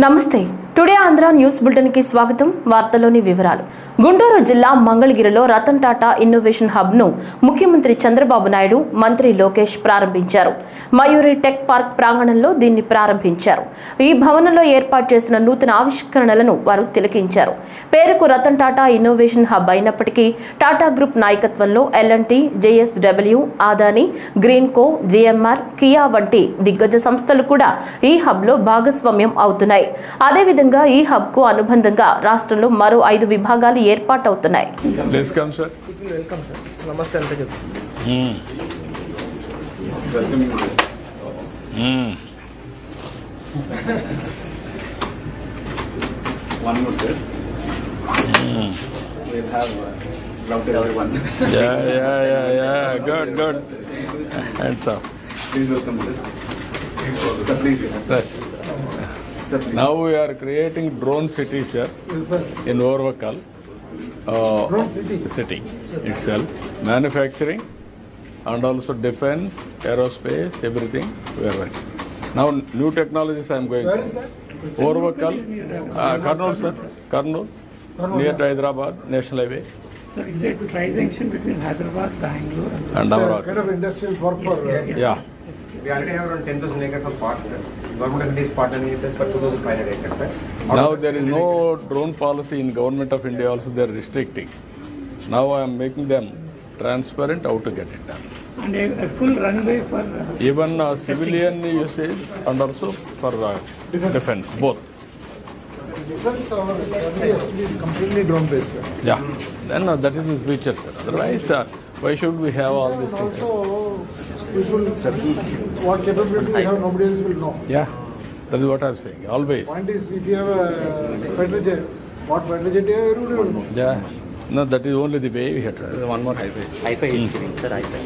నమస్తే today Andhra news bulletin కి స్వాగతం వార్తల్లోని వివరాలు గుంటూరు జిల్లా మంగళగిరిలో రతన్ టాటా ఇన్నోవేషన్ హబ్ ను ముఖ్యమంత్రి చంద్రబాబు నాయుడు మంత్రి లోకేష్ ప్రారంభించారు మయూరి టెక్ పార్క్ ప్రాంగణంలో దీన్ని ప్రారంభించారు ఈ భవనంలో ఏర్పాటు చేసిన నూతన ఆవిష్కరణలను వారు తిలకించారు పేరుకు రతన్ టాటా ఇన్నోవేషన్ హబ్ అయినప్పటికీ టాటా గ్రూప్ నాయకత్వంలో L&T JSW Adani Greenko GMR Kia వంటి దిగ్గజ సంస్థలు కూడా ఈ హబ్ లో భాగస్వామ్యం అవుతున్నాయి అదేవిధంగా ఈ హబ్ కు అనుబంధంగా రాష్ట్రంలో మరో 5 విభాగాలు ఏర్పాటవుతున్నాయి. Welcome sir. నమస్తే అంటే One more sir. We'll have loved everyone. Yeah. Good. Hands up. Please welcome sir. Sir, please. Right. Sir, please. Now we are creating drone city, sir. Yes, sir. In Orvakal. Drone city itself. Manufacturing and also defense, aerospace, everything we are running. Now new technologies I am going. Where is that? Orvakal, Kurnool, sir. Kurnool, near to Hyderabad, National Highway. So it's a tri-junction between Hyderabad, Bangalore And Amravati. Kind of industrial work for Yeah. We already have around 10,000 acres of parks, sir. Government is partnering with us for 2,500 acres, sir. Now there is no drone policy in Government of India also they are restricting. Now I am making them transparent how to get it done. and a full runway for Even civilian usage and also for defense, both. defense. Our country has to be completely drone based. Sir. Yeah. Then that is his future, sir. Otherwise, why should we have all these things? Also, people what capability we have, nobody else will know. Yeah. That is what I am saying. Always. Point is, if you have a fighter jet, what fighter jet you have, everybody will know. Yeah. No, that is only the way we have to. One more hi-fi is giving, sir, hi-fi.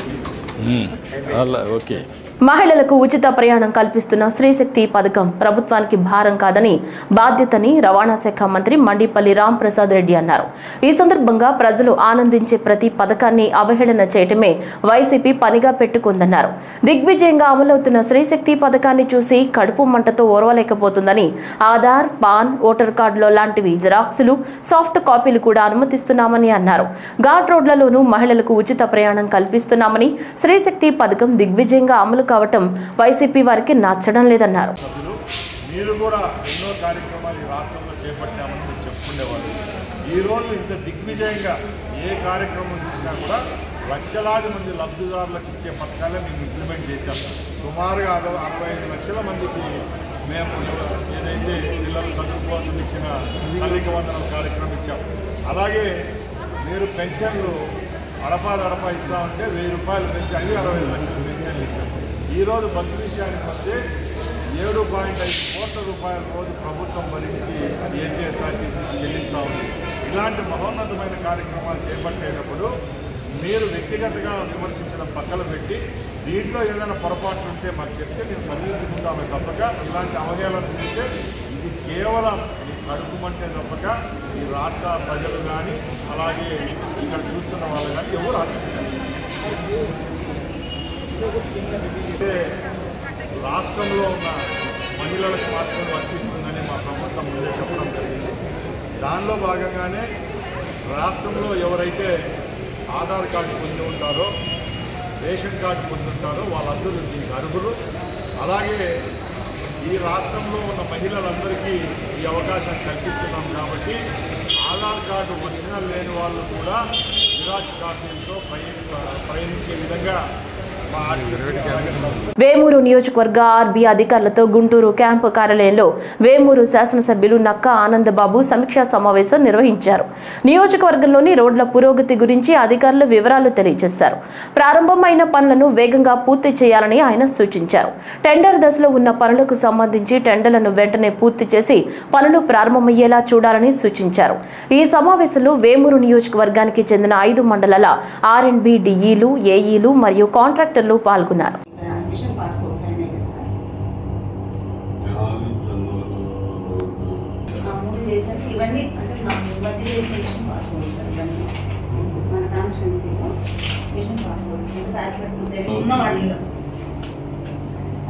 Okay. మహిళలకు ఉచిత ప్రయాణం కల్పిస్తున్న శ్రీశక్తి పథకం ప్రభుత్వానికి భారం కాదని బాధ్యతని రవాణా శాఖ మంత్రి మండిపల్లి రాంప్రసాద్ రెడ్డి అన్నారు. ఈ సందర్భంగా ప్రజలు ఆనందించే ప్రతి పథకాన్ని అవహేళన చేయటమే వైసీపీ పనిగా పెట్టుకుందన్నారు. దిగ్విజయంగా అమలవుతున్న శ్రీశక్తి పథకాన్ని చూసి కడుపు మంటతో ఓర్వలేకపోతుందని ఆధార్, పాన్, ఓటర్ కార్డులో లాంటివి జిరాక్సులు, సాఫ్ట్ కాపీలు కూడా అనుమతిస్తున్నామని అన్నారు. ఘాట్ రోడ్లలోనూ మహిళలకు ఉచిత ప్రయాణం కల్పిస్తున్నామని శ్రీశక్తి పథకం దిగ్విజయంగా అమలు కావటం వైసీపీ వారికి నచ్చడం లేదన్నారు. మీరు కూడా ఎన్నో కార్యక్రమాలు ఈ రాష్ట్రంలో చేపట్టామని చెప్పుకునేవారు. ఈరోజు ఇంత దిగ్విజయంగా ఏ కార్యక్రమం చూసినా కూడా లక్షలాది మంది లబ్ధిదారులకు ఇచ్చే పథకాలే మేము ఇంప్లిమెంట్ చేశాం. సుమారుగా 65 లక్షల మందికి మేము ఏదైతే పిల్లల చదువు కోసం ఇచ్చిన తల్లికి వందనం కార్యక్రమం ఇచ్చాం. అలాగే మీరు పెన్షన్లు అడపా ఇస్తామంటే 1000 రూపాయలు పెంచి 65 లక్షలు పెన్షన్లు ఇచ్చాం. ఈరోజు బస్సు విషయానికి వస్తే 7.5 కోట్ల రూపాయల రోజు ప్రభుత్వం భరించి ఏపీఎస్ఆర్టీసీకి చెల్లిస్తూ ఉంది. ఇలాంటి మహోన్నతమైన కార్యక్రమాలు చేపట్టేటప్పుడు మీరు వ్యక్తిగతంగా విమర్శించడం పక్కన పెట్టి దీంట్లో ఏదైనా పొరపాట్లు ఉంటే మాకు చెప్తే మేము సరిదిద్దుకుంటామే తప్పక ఇలాంటి అవహేళన చూస్తే ఇది కేవలం కడుపుమంటే తప్పక ఈ రాష్ట్ర ప్రజలు కానీ అలాగే ఇక్కడ చూస్తున్న వాళ్ళు కానీ ఎవరు హర్షించారు. అంటే రాష్ట్రంలో ఉన్న మహిళలకు మాత్రం వర్తిస్తుందని మా ప్రభుత్వం ముందే చెప్పడం జరిగింది. దానిలో భాగంగానే రాష్ట్రంలో ఎవరైతే ఆధార్ కార్డు పొంది ఉంటారో, రేషన్ కార్డు పొంది ఉంటారో వాళ్ళందరూ దీనికి అర్హులు. అలాగే ఈ రాష్ట్రంలో ఉన్న మహిళలందరికీ ఈ అవకాశం కల్పిస్తున్నాం కాబట్టి ఆధార్ కార్డు ఒరిజినల్ లేని వాళ్ళు కూడా జిరాక్స్ కాపీలతో ప్రయాణించే విధంగా వేమూరు నియోజకవర్గ ఆర్బీ అధికారులతో గుంటూరు క్యాంపు కార్యాలయంలో వేమూరు శాసనసభ్యులు నక్కా ఆనందబాబు సమీక్షా సమావేశం నిర్వహించారు. నియోజకవర్గంలోని రోడ్ల పురోగతి గురించి అధికారులు వివరాలు తెలియజేశారు. ప్రారంభమైన పనులను వేగంగా పూర్తి చేయాలని ఆయన సూచించారు. టెండర్ దశలో ఉన్న పనులకు సంబంధించి టెండర్లను వెంటనే పూర్తి చేసి పనులు ప్రారంభమయ్యేలా చూడాలని సూచించారు. ఈ సమావేశంలో వేమూరు నియోజకవర్గానికి చెందిన 5 మండలాల R&B DEలు, AEలు మరియు కాంట్రాక్టర్ పాల్గొన్నారు.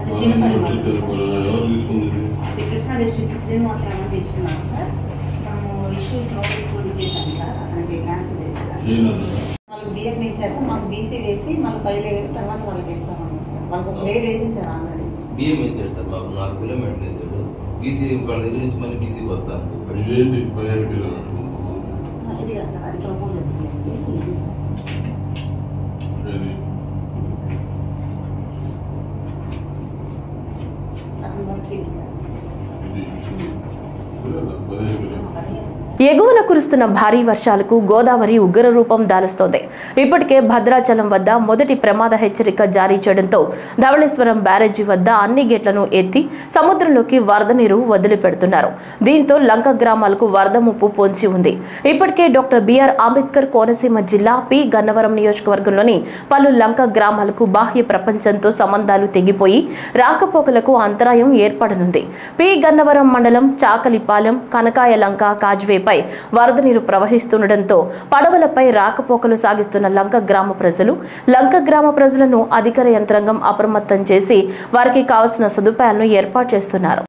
అది చిన్నపల్లి కృష్ణా డిస్ట్రిక్ట్ శ్రీనివాసరావు తీసుకున్నాను సార్. మనము ఇష్యూస్ నోటీస్ కూడా ఇచ్చేసాం సార్. అతనికి క్యాన్సిల్ చేశారు. వాళ్ళకి బియ్యం వేసాక మాకు బీసీ వేసి మళ్ళీ పైలు తర్వాత వాళ్ళకి వేస్తామన్నారు సార్. వాళ్ళకి ఒక లేదు వేసేసారు ఆల్రెడీ. బియ్యం వేసాడు సార్ మాకు 4 కిలోమీటర్లు వేసాడు. బీసీ వాళ్ళ దగ్గర నుంచి మళ్ళీ బీసీకి వస్తాను. ఇది కదా సార్, అది ప్రపోజల్ సార్. ఇది సార్ ఎగువన కురుస్తున్న భారీ వర్షాలకు గోదావరి ఉగ్ర రూపం దాలుస్తోంది. ఇప్పటికే భద్రాచలం వద్ద మొదటి ప్రమాద హెచ్చరిక జారీ చేయడంతో ధవళేశ్వరం బ్యారేజీ వద్ద అన్ని గేట్లను ఎత్తి సముద్రంలోకి వరద నీరు వదిలిపెడుతున్నారు. దీంతో లంక గ్రామాలకు వరద ముప్పు పొంచి ఉంది. ఇప్పటికే డాక్టర్ బిఆర్ అంబేద్కర్ కోనసీమ జిల్లా పి గన్నవరం నియోజకవర్గంలోని పలు లంక గ్రామాలకు బాహ్య ప్రపంచంతో సంబంధాలు తెగిపోయి రాకపోకలకు అంతరాయం ఏర్పడనుంది. పి గన్నవరం మండలం చాకలిపాలెం, కనకాయ లంక కాజ్వేపై వరద నీరు ప్రవహిస్తుండటంతో పడవలపై రాకపోకలు సాగిస్తున్న లంక గ్రామ ప్రజలను అధికార యంత్రాంగం అప్రమత్తం చేసి వారికి కావాల్సిన సదుపాయాలను ఏర్పాటు చేస్తున్నారు.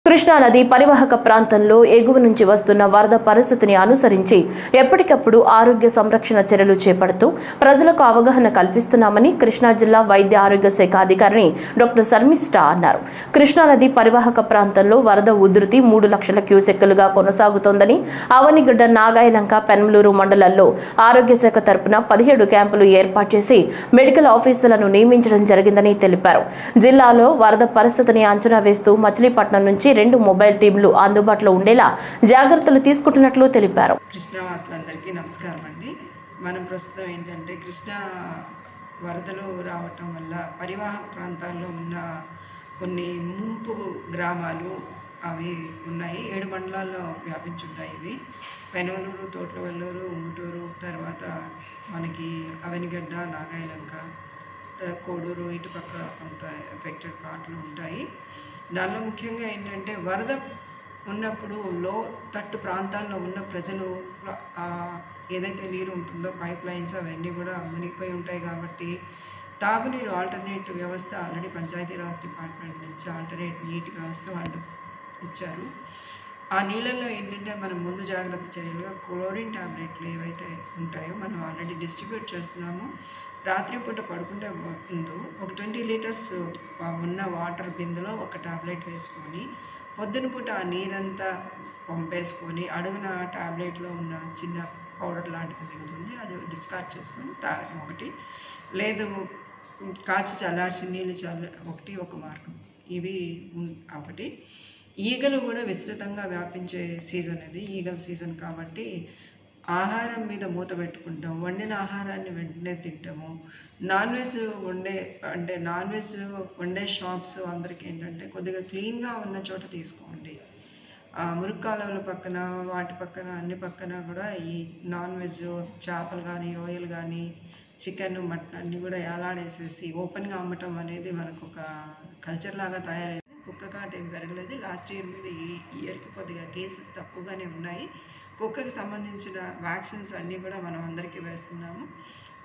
కృష్ణా నది పరివాహక ప్రాంతంలో ఎగువ నుంచి వస్తున్న వరద పరిస్థితిని అనుసరించి ఎప్పటికప్పుడు ఆరోగ్య సంరక్షణ చర్యలు చేపడుతూ ప్రజలకు అవగాహన కల్పిస్తున్నామని కృష్ణా జిల్లా వైద్య ఆరోగ్య శాఖ అధికారిని డాక్టర్ శర్మిష్ఠ అన్నారు. కృష్ణా నది పరివాహక ప్రాంతంలో వరద ఉధృతి 3 లక్షల క్యూసెక్కులుగా కొనసాగుతోందని, అవనిగడ్డ, నాగాయలంక, పెనమలూరు మండలాల్లో ఆరోగ్య శాఖ తరపున 17 క్యాంపులు ఏర్పాటు చేసి మెడికల్ ఆఫీసర్లను నియమించడం జరిగిందని తెలిపారు. జిల్లాలో వరద పరిస్థితిని అంచనా వేస్తూ మచిలీపట్నం నుంచి 2 మొబైల్ టీంలు అందుబాటులో ఉండేలా జాగ్రత్తలు తీసుకుంటున్నట్లు తెలిపారు. కృష్ణా వాసులందరికీ నమస్కారం అండి. మనం ప్రస్తుతం ఏంటంటే కృష్ణా వరదలు రావటం వల్ల పరివాహక ప్రాంతాల్లో ఉన్న కొన్ని ముంపు గ్రామాలు అవి ఉన్నాయి. 7 మండలాల్లో వ్యాపించున్నాయి. ఇవి పెనమలూరు, తోట్లవల్లూరు, ఉంగుటూరు, తర్వాత మనకి అవనిగడ్డ, నాగాయలంక, కోడూరు, ఇటుపక్క కొంత ఎఫెక్టెడ్ పార్ట్లు ఉంటాయి. దానిలో ముఖ్యంగా ఏంటంటే వరద ఉన్నప్పుడు తట్టు ప్రాంతాల్లో ఉన్న ప్రజలు ఏదైతే నీరు ఉంటుందో పైప్ లైన్స్ అవన్నీ కూడా మునిగిపోయి ఉంటాయి. కాబట్టి తాగునీరు ఆల్టర్నేట్ వ్యవస్థ ఆల్రెడీ పంచాయతీరాజ్ డిపార్ట్మెంట్ నుంచి ఆల్టర్నేట్ నీటి వ్యవస్థ వాళ్ళు ఇచ్చారు. ఆ నీళ్ళల్లో ఏంటంటే మనం ముందు జాగ్రత్త చర్యలుగా క్లోరిన్ ట్యాబ్లెట్లు ఏవైతే ఉంటాయో మనం ఆల్రెడీ డిస్ట్రిబ్యూట్ చేస్తున్నాము. రాత్రిపూట పడుకుంటే ముందు ఒక 20 లీటర్స్ ఉన్న వాటర్ బిందులో ఒక టాబ్లెట్ వేసుకొని పొద్దున పూట ఆ నీరంతా పంపేసుకొని అడుగున టాబ్లెట్లో ఉన్న చిన్న పౌడర్ లాంటిది మిగులుతుంది, అది డిస్కార్డ్ చేసుకొని తాగడం ఒకటి. లేదు కాచి చల్లార్చిన నీళ్ళు ఒక మార్గం. ఇవి ఒకటి. ఈగలు కూడా విస్తృతంగా వ్యాపించే సీజన్ ఇది, ఈగల సీజన్. కాబట్టి ఆహారం మీద మూత పెట్టుకుంటాం, వండిన ఆహారాన్ని వెంటనే తింటాము. నాన్ వెజ్ వండే షాప్స్ అందరికీ ఏంటంటే కొద్దిగా క్లీన్గా ఉన్న చోట తీసుకోండి. మురుగు కాలువల పక్కన వాటి పక్కన అన్ని పక్కన కూడా ఈ నాన్ వెజ్ చేపలు కానీ, రొయ్యలు కానీ, చికెన్, మటన్ అన్నీ కూడా ఏలాడేసేసి ఓపెన్గా అమ్మటం అనేది మనకు ఒక కల్చర్ లాగా తయారైంది. కుక్క కాటు ఏం పెరగలేదు. లాస్ట్ ఇయర్ మీద ఈ ఇయర్కి కొద్దిగా కేసెస్ తక్కువగానే ఉన్నాయి. కుక్కకి సంబంధించిన వ్యాక్సిన్స్ అన్నీ కూడా మనం అందరికీ వేస్తున్నాము.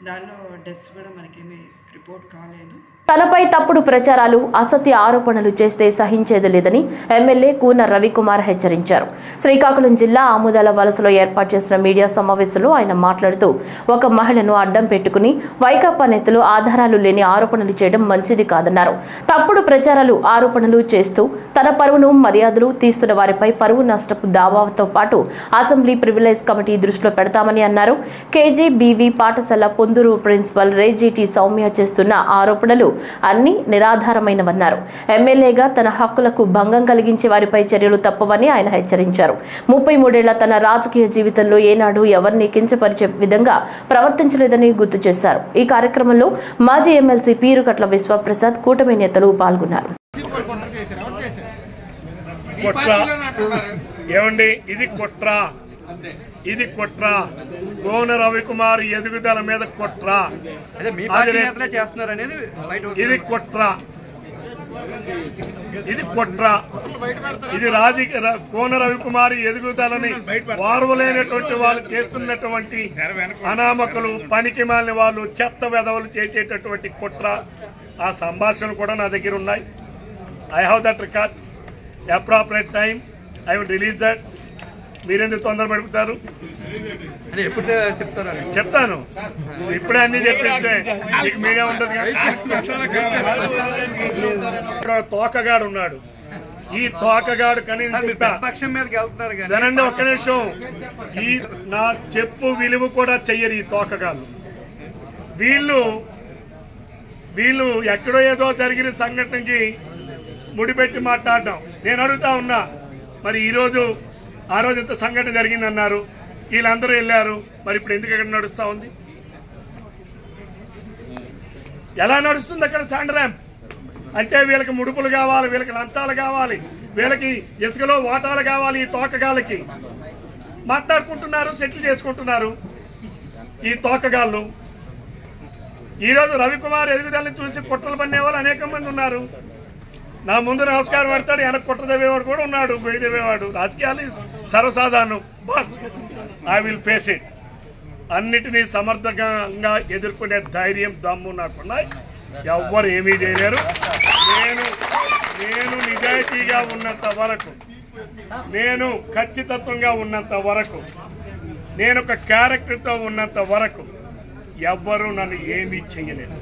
దానిలో డెత్స్ కూడా మనకేమీ రిపోర్ట్ కాలేదు. తనపై తప్పుడు ప్రచారాలు, అసత్య ఆరోపణలు చేస్తే సహించేది లేదని ఎమ్మెల్యే కూన రవికుమార్ హెచ్చరించారు. శ్రీకాకుళం జిల్లా ఆముదాల వలసలో ఏర్పాటు చేసిన మీడియా సమావేశంలో ఆయన మాట్లాడుతూ ఒక మహిళను అడ్డం పెట్టుకుని వైకాపా నేతలు ఆధారాలు లేని ఆరోపణలు చేయడం మంచిది కాదన్నారు. తప్పుడు ప్రచారాలు, ఆరోపణలు చేస్తూ తన పరువును, మర్యాదలు తీస్తున్న వారిపై పరువు నష్టపు దావాతో పాటు అసెంబ్లీ ప్రివిలేజ్ కమిటీ దృష్టిలో పెడతామని అన్నారు. కేజీబీవీ పాఠశాల పొందూరు ప్రిన్సిపల్ రేజీటీ సౌమ్య చేస్తున్న ఆరోపణలు అన్ని నిరాధారమైనవన్నారు. ఎమ్మెల్యేగా తన హక్కులకు భంగం కలిగించే వారిపై చర్యలు తప్పవని ఆయన హెచ్చరించారు. 33 ఏళ్ల తన రాజకీయ జీవితంలో ఏనాడు ఎవరిని కించపరిచే విధంగా ప్రవర్తించలేదని గుర్తు చేశారు. ఈ కార్యక్రమంలో మాజీ ఎమ్మెల్సీ పీరుకట్ల విశ్వప్రసాద్, కూటమి నేతలు పాల్గొన్నారు. ఇది కుట్ర. కోన రవికుమార్ ఎదుగుదల మీద కుట్ర. ఇది కుట్ర. ఇది కుట్ర. ఇది కోన రవికుమార్ ఎదుగుదలని వారవలేనటువంటి వాళ్ళు చేస్తున్నటువంటి అనామకులు, పనికి మాలిన వాళ్ళు, చెత్త వెధవలు చేసేటటువంటి కుట్ర. ఆ సంభాషణలు కూడా నా దగ్గర ఉన్నాయి. I have that record. Appropriate time I will release that. మీరెందుకు తొందర పడుపుతారు? చెప్తాను. ఇప్పుడే అన్ని చెప్పేస్తే మీకు మీడియా ఉంటుంది. ఇక్కడ తోకగాడు ఉన్నాడు. ఈ తోకగాడు కనీసం వినండి ఒక్క నిమిషం. ఈ నా చెప్పు విలువ కూడా చెయ్యరు ఈ తోకగాళ్ళు. వీళ్ళు ఎక్కడో ఏదో జరిగిన సంఘటనకి ముడిపెట్టి మాట్లాడటం. నేను అడుగుతా ఉన్నా, మరి ఆ రోజు ఇంత సంఘటన జరిగిందన్నారు, వీళ్ళందరూ వెళ్ళారు, మరి ఇప్పుడు ఎందుకు ఎక్కడ నడుస్తా ఉంది? ఎలా నడుస్తుంది అక్కడ శాండ్ ర్యాంప్? అంటే వీళ్ళకి ముడుపులు కావాలి, వీళ్ళకి లంచాలు కావాలి, వీళ్ళకి ఇసుకలో ఓటాలు కావాలి. ఈ తోకగాళ్ళకి మాట్లాడుకుంటున్నారు, సెటిల్ చేసుకుంటున్నారు ఈ తోకగాళ్ళు. ఈరోజు రవికుమార్ ఎదుగుదలని చూసి కుట్రలు పన్నేవాళ్ళు అనేక మంది ఉన్నారు. నా ముందు నమస్కారం పెడతాడు, వెనక కుట్ర దేవేవాడు కూడా ఉన్నాడు, బయట దేవేవాడు. రాజకీయాలు సర్వసాధారణం. But I will face it. అన్నిటినీ సమర్థంగా ఎదుర్కొనే ధైర్యం, దమ్ము నాకున్నాయి. ఎవ్వరు ఏమీ చేయలేరు. నేను నిజాయితీగా ఉన్నంత వరకు, నేను ఖచ్చితత్వంగా ఉన్నంత వరకు, నేను ఒక క్యారెక్టర్తో ఉన్నంత వరకు ఎవ్వరూ నన్ను ఏమీ చేయలేరు.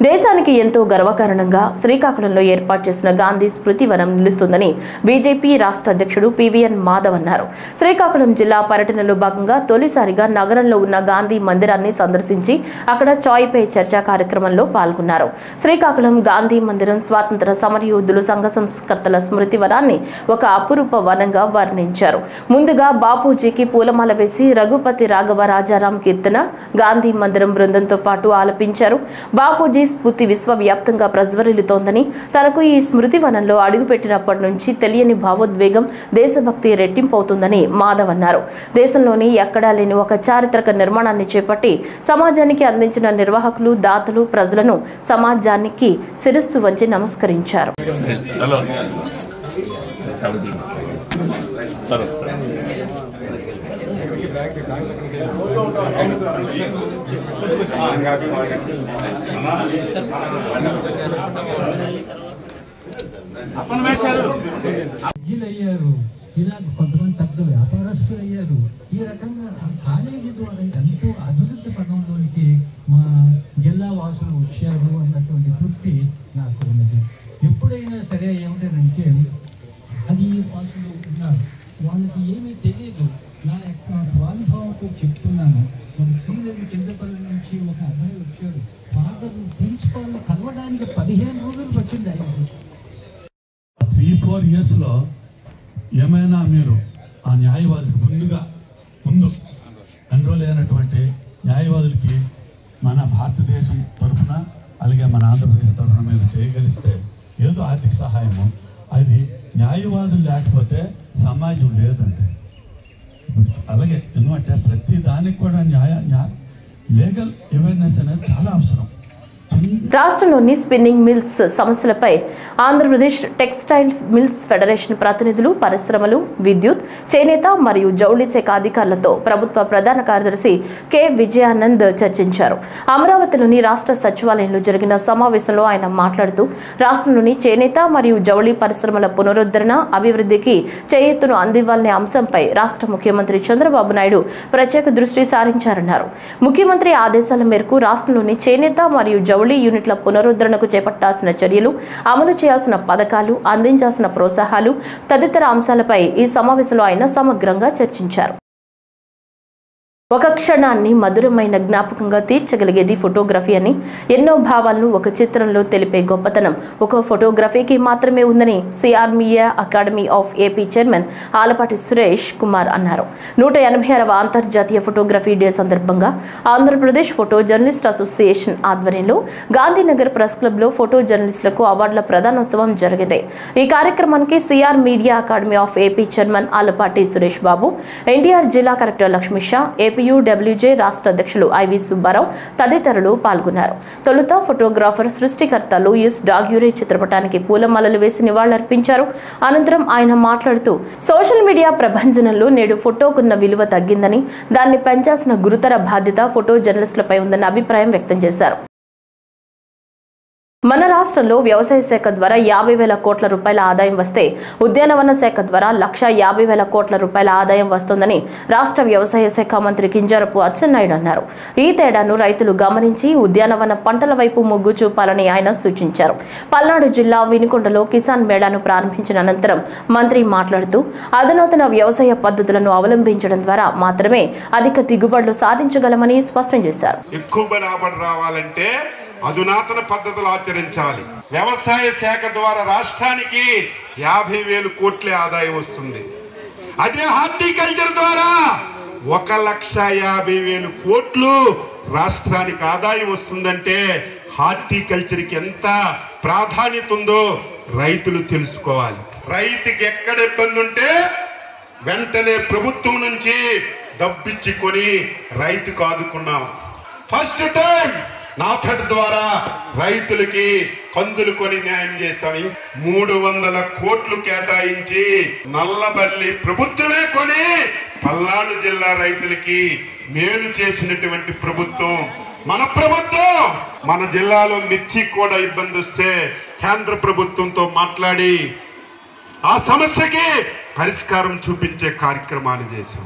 దేశానికి ఎంతో గర్వకారణంగా శ్రీకాకుళంలో ఏర్పాటు చేసిన గాంధీ స్మృతి వనం నిలుస్తుందని బీజేపీ రాష్ట్ర అధ్యక్షుడు పివిఎన్ మాధవ్ అన్నారు. శ్రీకాకుళం జిల్లా పర్యటనలో భాగంగా తొలిసారిగా నగరంలో ఉన్న గాంధీ మందిరాన్ని సందర్శించి అక్కడ చాయ్ పే చర్చా కార్యక్రమంలో పాల్గొన్నారు. శ్రీకాకుళం గాంధీ మందిరం స్వాతంత్ర సమరయోధులు, సంఘ సంస్కర్తల స్మృతి వనాన్ని ఒక అపురూప వనంగా వర్ణించారు. ముందుగా బాపూజీకి పూలమాల వేసి రఘుపతి రాఘవ రాజారాం కీర్తన గాంధీ మందిరం బృందంతో పాటు ఆలపించారు. బాపూజీ స్ఫూర్తి విశ్వవ్యాప్తంగా ప్రజ్వరిల్లుతోందని, తనకు ఈ స్మృతి వనంలో అడుగుపెట్టినప్పటి నుంచి తెలియని భావోద్వేగం, దేశభక్తి రెట్టింపవుతుందని మాధవ్ అన్నారు. దేశంలోని ఎక్కడా లేని ఒక చారిత్రక నిర్మాణాన్ని చేపట్టి సమాజానికి అందించిన నిర్వాహకులు, దాతలు, ప్రజలను, సమాజానికి శిరస్సు వంచి నమస్కరించారు. అయ్యారు, ఇలా కొంతమంది పెద్ద వ్యాపారస్తులు అయ్యారు. ఈ రకంగా కాలేజీ ద్వారా ఎంతో అభివృద్ధి పదంలోనికి మా జిల్లా వాసులు వచ్చారు అన్నటువంటి తృప్తి నాకు ఉన్నది. ఎప్పుడైనా సరే ఏమిటంటే అది వాసులు ఉన్నారు, వాళ్ళకి ఏమీ తెలియదు. నా యొక్క స్వానుభవంతో చెప్తున్నాను. మన శ్రీదేవి చింతపల్లి నుంచి ఒక అబ్బాయి వచ్చాడు. ఫాదర్ ప్రిన్సిపాల్ కలవడానికి 15 రోజులు పట్టింది ఆయనకి. 3-4 yearsలో ఏమైనా మీరు ఆ న్యాయవాదులకు ముందు ఎన్రోల్ అయినటువంటి న్యాయవాదులకి మన భారతదేశం తరఫున, అలాగే మన ఆంధ్రప్రదేశ్ తరఫున మీరు చేయగలిస్తే ఏదో ఆర్థిక సహాయము, అది న్యాయవాదులు లేకపోతే సమాజం లేదంటే. అలాగే ఎందుకంటే ప్రతి దానికి కూడా లీగల్ అవేర్నెస్ అనేది చాలా అవసరం. రాష్ట్రంలోని స్పిన్నింగ్ మిల్స్ సమస్యలపై ఆంధ్రప్రదేశ్ టెక్స్టైల్ మిల్స్ ఫెడరేషన్ ప్రతినిధులు, పరిశ్రమలు, విద్యుత్, చేనేత మరియు జౌళి శాఖ అధికారులతో ప్రభుత్వ ప్రధాన కార్యదర్శి కె విజయానంద్ చర్చించారు. అమరావతిలోని రాష్ట్ర సచివాలయంలో జరిగిన సమావేశంలో ఆయన మాట్లాడుతూ, రాష్ట్రంలోని చేనేత మరియు జౌళి పరిశ్రమల పునరుద్ధరణ, అభివృద్ధికి చేయూతను అందివ్వాలనే అంశంపై రాష్ట్ర ముఖ్యమంత్రి చంద్రబాబు నాయుడు ప్రత్యేక దృష్టి సారించారన్నారు. ముఖ్యమంత్రి ఆదేశాల మేరకు రాష్ట్రంలోని చేనేత మరియు జౌళి యూనిట్ల పునరుద్ధరణకు చేపట్టాల్సిన చర్యలు, అమలు చేయాల్సిన పథకాలు, అందించాల్సిన ప్రోత్సాహాలు తదితర అంశాలపై ఈ సమావేశంలో ఆయన సమగ్రంగా చర్చించారు. ఒక క్షణాన్ని మధురమైన జ్ఞాపకంగా తీర్చగలిగేది ఫోటోగ్రఫీ అని, ఎన్నో భావాలను ఒక చిత్రంలో తెలిపే గొప్పతనం ఒక ఫోటోగ్రఫీకి మాత్రమే ఉందని CR media academy of AP chairman Alapati Suresh Kumar అన్నారు. 186వ అంతర్జాతీయ ఫోటోగ్రఫీ డే సందర్భంగా ఆంధ్రప్రదేశ్ ఫోటో జర్నలిస్ట్ అసోసియేషన్ ఆధ్వర్యంలో గాంధీనగర్ ప్రెస్ క్లబ్లో ఫోటో జర్నలిస్టులకు అవార్డుల ప్రదానోత్సవం జరిగింది. ఈ కార్యక్రమానికి CR media academy of AP chairman Alapati Suresh Babu, NTR జిల్లా collector Lakshmi Shah, AP APUWJ రాష్ట్ర అధ్యక్షులు ఐవి సుబ్బారావు తదితరులు పాల్గొన్నారు. తొలుత ఫోటోగ్రాఫర్ సృష్టికర్త లూయిస్ డాగ్యూరే చిత్రపటానికి పూలమాలలు వేసి నివాళులర్పించారు. అనంతరం ఆయన మాట్లాడుతూ సోషల్ మీడియా ప్రభంజనంలో నేడు ఫోటోకున్న విలువ తగ్గిందని, దాన్ని పెంచాల్సిన గురుతర బాధ్యత ఫోటో జర్నలిస్టులపై ఉందన్న అభిప్రాయం వ్యక్తం చేశారు. మన రాష్ట్రంలో వ్యవసాయ శాఖ ద్వారా 50,000 కోట్ల రూపాయల ఆదాయం వస్తే ఉద్యానవన శాఖ ద్వారా 1,50,000 కోట్ల రూపాయల ఆదాయం వస్తుందని రాష్ట్ర వ్యవసాయ శాఖ మంత్రి కింజరాపు అచ్చెన్నాయుడు అన్నారు. ఈ తేడాను రైతులు గమనించి ఉద్యానవన పంటల వైపు మొగ్గు చూపాలని ఆయన సూచించారు. పల్నాడు జిల్లా వినుకొండలో కిసాన్ మేళాను ప్రారంభించిన అనంతరం మంత్రి మాట్లాడుతూ అధునాతన వ్యవసాయ పద్ధతులను అవలంబించడం ద్వారా మాత్రమే అధిక దిగుబడులు సాధించగలమని స్పష్టం చేశారు. ఎక్కువ రాబడి రావాలంటే అధునాతన పద్ధతులు ఆచరించాలి. వ్యవసాయ శాఖ ద్వారా రాష్ట్రానికి 50,000 కోట్ల ఆదాయం వస్తుంది. అదే హార్టికల్చర్ ద్వారా 1,50,000 కోట్లు రాష్ట్రానికి ఆదాయం వస్తుందంటే హార్టికల్చర్కి ఎంత ప్రాధాన్యత ఉందో రైతులు తెలుసుకోవాలి. రైతుకి ఎక్కడ ఇబ్బంది ఉంటే వెంటనే ప్రభుత్వం నుంచి డబ్బిచ్చుకొని రైతుకు ఆదుకున్నాం. ఫస్ట్ టైం నాఫెడ్ ద్వారా రైతులకి కందులు కొని న్యాయం చేశాం. 300 కోట్లు కేటాయించి నల్లబల్లి ప్రభుత్వమే కొని పల్నాడు జిల్లా రైతులకి మేలు చేసినటువంటి ప్రభుత్వం మన ప్రభుత్వం. మన జిల్లాలో మిర్చి కూడా ఇబ్బంది వస్తే కేంద్ర ప్రభుత్వంతో మాట్లాడి ఆ సమస్యకి పరిష్కారం చూపించే కార్యక్రమాలు చేశాం.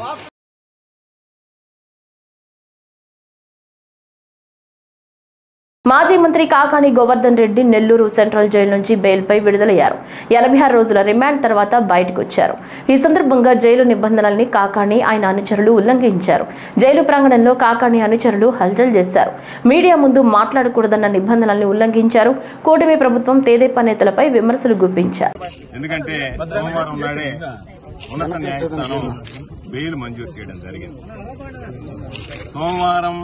మాజీ మంత్రి కాకాణి గోవర్ధన్ రెడ్డి నెల్లూరు సెంట్రల్ జైలు నుంచి బెయిల్పై విడుదలయ్యారు. 86 రోజుల రిమాండ్ తర్వాత బయటకు వచ్చారు. ఈ సందర్భంగా జైలు నిబంధనల్ని కాకాణి ఆయన అనుచరులు ఉల్లంఘించారు. జైలు ప్రాంగణంలో కాకాణి అనుచరులు హల్చల్ చేశారు. మీడియా ముందు మాట్లాడకూడదన్న నిబంధనల్ని ఉల్లంఘించారు. కూటమి ప్రభుత్వం తెదేపా నేతలపై విమర్శలు గుప్పించారు. ఎందుకంటే సోమవారం నాడే ఉన్నత న్యాయస్థానం బెయిల్ మంజూరు చేయడం జరిగింది. సోమవారం